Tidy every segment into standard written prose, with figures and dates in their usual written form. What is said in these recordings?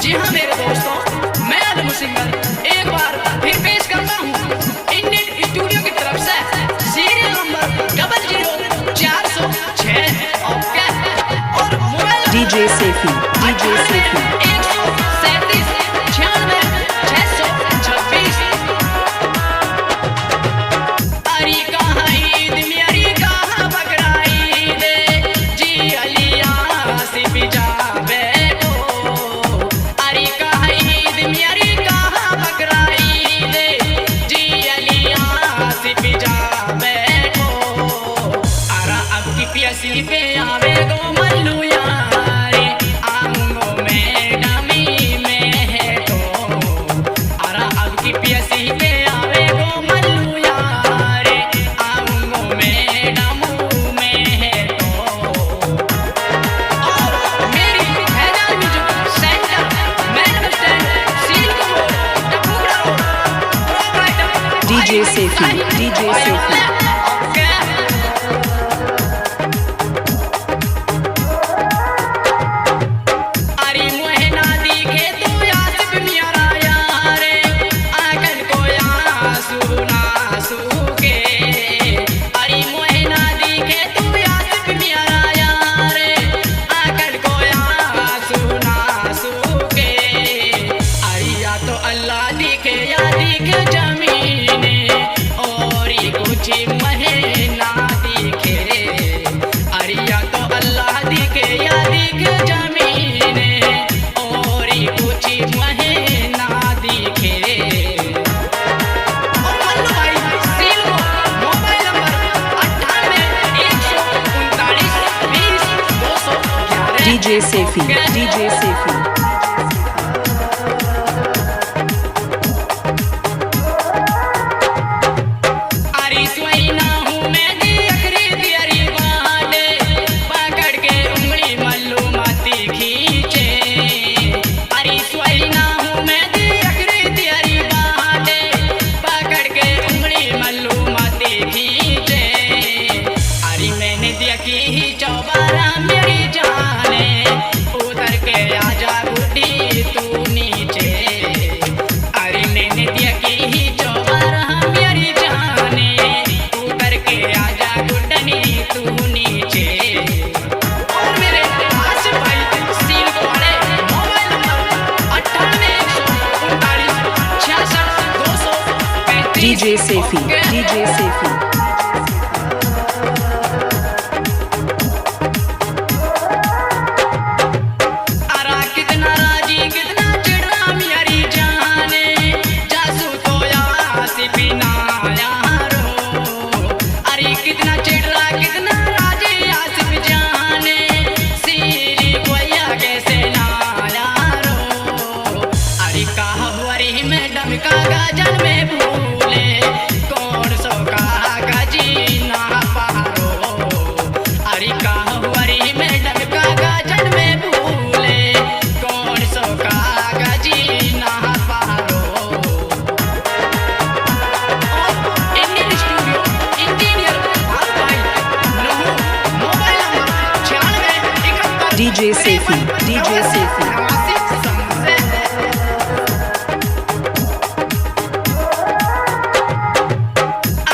जी हाँ मेरे दोस्तों, मैं आदम सिंगर एक बार फिर पेश करता हूँ इंडियन स्टूडियो की तरफ से सीरियल नंबर 00406 ओके और mobile DJ Sefi, DJ Sefi. 137 96 626। अरे कहाँ ईद मेरी कहाँ बकरा ईद जी अलिया से बिजावे को। अरे कहाँ ईद मेरी कहाँ बकरा ईद जी अलिया से बिजावे को। अरे अब की प्यासी पे आवे गो मल्लू यारे आंगों में डमी में है तो। अरे अब की प्यासी पे आवे गो मल्लू यारे आंगों में डमू में है तो। और मेरी Haider music centre main stand सील को टपुरा proprietor DJ Sefi, DJ Sefi. अरे मुहे ना दिखे तू आसिफ मेरा यारे आंगन को आंसू ना सूखे। अरे मुहे ना दिखे तू आसिफ मेरा यारे आंगन को आंसू ना सूखे। अरे या तो अल्लाह दिखे या दिखे जमीने और ये कुछ महे ना दिखे। अरे या तो अल्लाह दिखे या दिखे जमीने और ये कुछ महे ना दिखे। और मल्लू भाई सील को mobile number 98 139 20 211 DJ Sefi, DJ Sefi. अरे सोई ना हूँ मैं दी अखरी तेरी बाटे पकड़ के उंगली मल्लू माती खींचे। अरे सोई ना हूँ मैं दी अखरी तेरी बाटे पकड़ के उंगली मल्लू माती खींचे। अरे मैंने दिया की ही चौबारा मेरी जाने उतर के आजा बुढ़ी तू नीचे। अरे मैंने दिया की ही चौबारा मेरी जाने उतर के आजा गुड्डनी तू नीचे। और मेरे आसिफ भाई सील को वाले mobile number 98 139 66 235 DJ Sefi, DJ Sefi. अरा कितना राजी कितना चिड़ा मेरी जाने जासू तो आसिफ ना यारो। अरे कितना चिड़ा कितना राजी आसिफ जाने सीरी गोया कैसे ना यारो। अरे कहवरी में डमका गजल में भूले कौन सो का गजी ना पारो। अरे कहवरी में डमका गजल में भूले कौन सो का गजी ना पारो। इंडियन स्टूडियो इंजीनियर भाई नहू mobile number 96 DJ Sefi, DJ Sefi.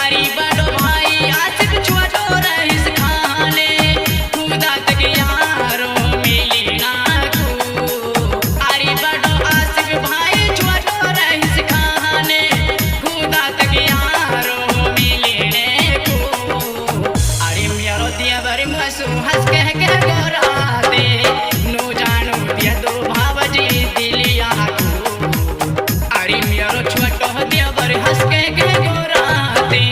अरे बड़ो भाई आसिफ छोटो रईस खाने खुदा तक यारो मिलना को। अरे बड़ो आसिफ भाई छोटो रईस खाने खुदा तक यारो मिलने को। अरे मेरो दिया बरे मसू हंस कह के गोराते नो जानो दिया दो भावजी दिलिया को। अरे मेरो छोटो दिया बरे हंस कह के गोराते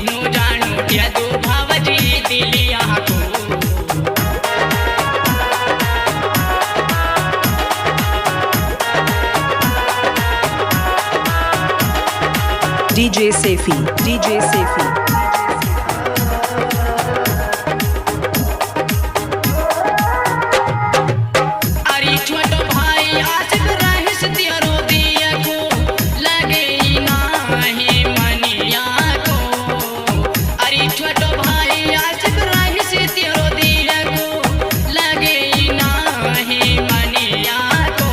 नो जानो दिया दो भावजी दिलिया को। DJ Sefi, DJ Sefi. अरे छोटो भाई आसिफ रईस तेरो दिया को लगे नाही मनिया को। अरे छोटो भाई आसिफ रईस तेरो दिया को लगे नाही मनिया को।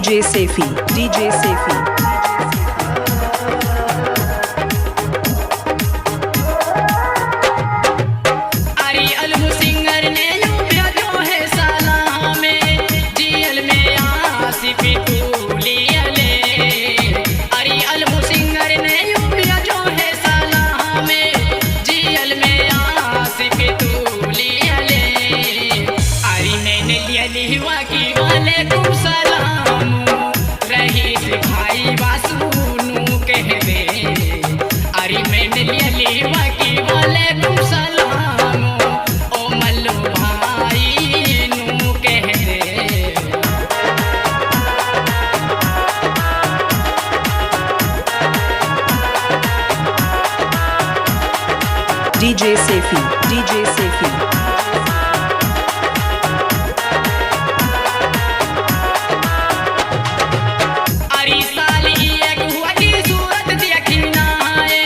DJ Safi, DJ Safi. अरे अलमु सिंगर ने यूं भेजो है साला में जीएल में आसिफी तूली अले। अरे अलमु सिंगर ने यूं भेजो है साला में जीएल में आसिफी तूली अले। अरे मैंने लिया लिवा की वालेकुम सलाम रहीस भाई वासुनु कह दे। अरे मैंने लिया लिवा की वालेकुम सलाम ओ मल्लू भाई नू कह दे। DJ Safi, DJ Safi. अरे साली एक हुआ की सूरत देखी ना है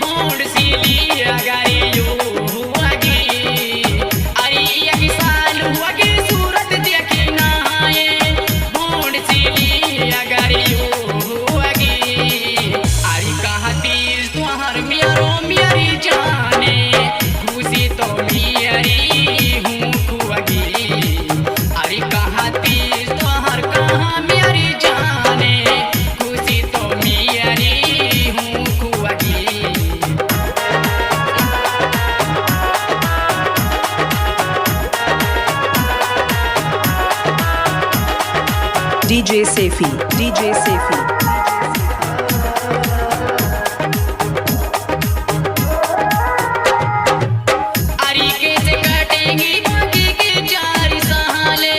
भोंड सीली अगर यू हुआ की। अरे एक साल हुआ की सूरत देखी ना है भोंड सीली अगर यू हुआ की। अरे कहाँ तीज तुहार मेरो मेरी जाने खुशी तो मेरी हूँ खुआगी। अरे कहाँ तीज तुहार कहाँ मेरी जाने खुशी तो मेरी हूँ खुआगी। DJ Safi, DJ Safi. अरे कैसे कटेंगी बाकी के चार साले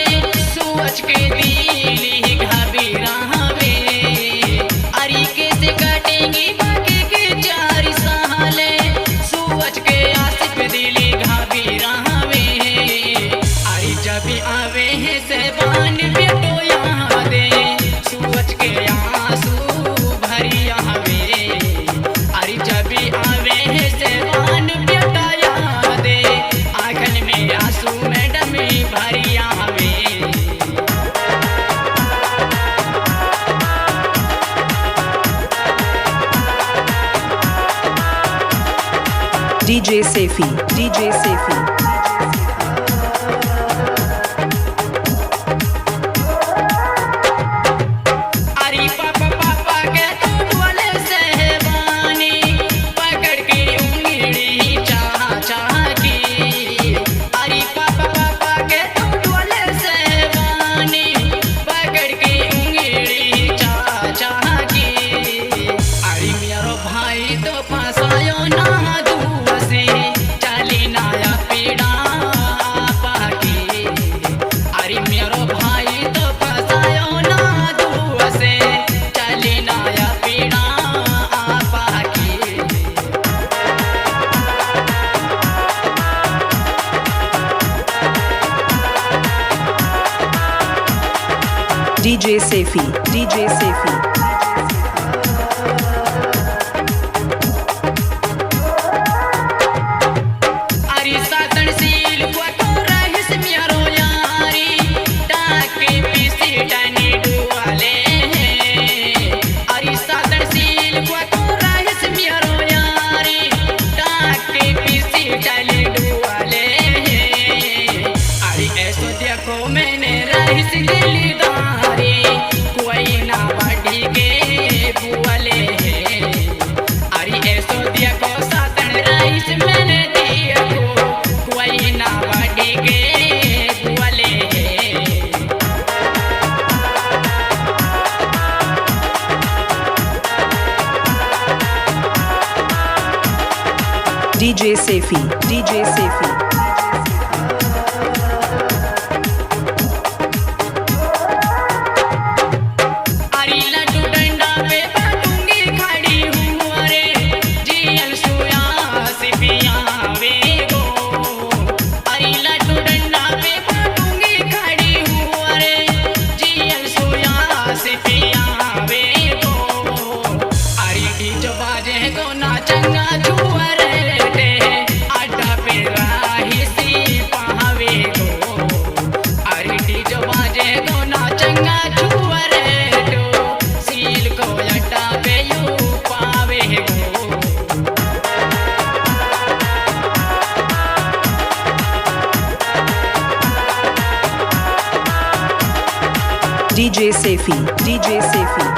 सोच के दिल घबरा हवे। अरे कैसे कटेंगी बाकी के चार साले सोच के आसिफ दिल घबरा हवे। अरे जब आवे है सहबान बेटो यादे सोच के आंसू भरी हवे। अरे जब आवे है सहबान बेटा यादे आंखन में आंसू मैडम भरी हवे। DJ Safi, DJ Safi. अरे पापा पापा के तू बोले सहबानी पकड़ के उंगली चाह चाह की। अरे पापा पापा के तू बोले सहबानी पकड़ के उंगली चाह चाह की। अरे मेरा भाई तो फंसायो ना दूर से चली नाया पीड़ा पाकी। अरे मेरा भाई तो फंसायो ना दूर से चली नाया पीड़ा पाकी। DJ Safi, DJ Safi. अरे सातनशील को तो रहिस मेरो यारी टाके पीसी टनी डुआले हैं। अरे सातनशील को तो रहिस मेरो यारी टाके पीसी टनी डुआले हैं। अरे ऐसो देखो मैंने रहिस दिलदारी कोई ना बढ़ी के बुआले हैं। अरे ऐसो देखो सातन रहिस मैंने देखो कोई ना बढ़ी के बुआले हैं। DJ Safi, DJ Safi. अरे लड्डू डंडा पे बाटूंगी खड़ी हूँ अरे जीएल सोया से पियावे गो। अरे लड्डू डंडा पे बाटूंगी खड़ी हूँ अरे जीएल सोया से पियावे गो। अरे डीजे बाजे को ना चंगा छुआ रे अड्डा पे रहा DJ Safi, DJ Safi.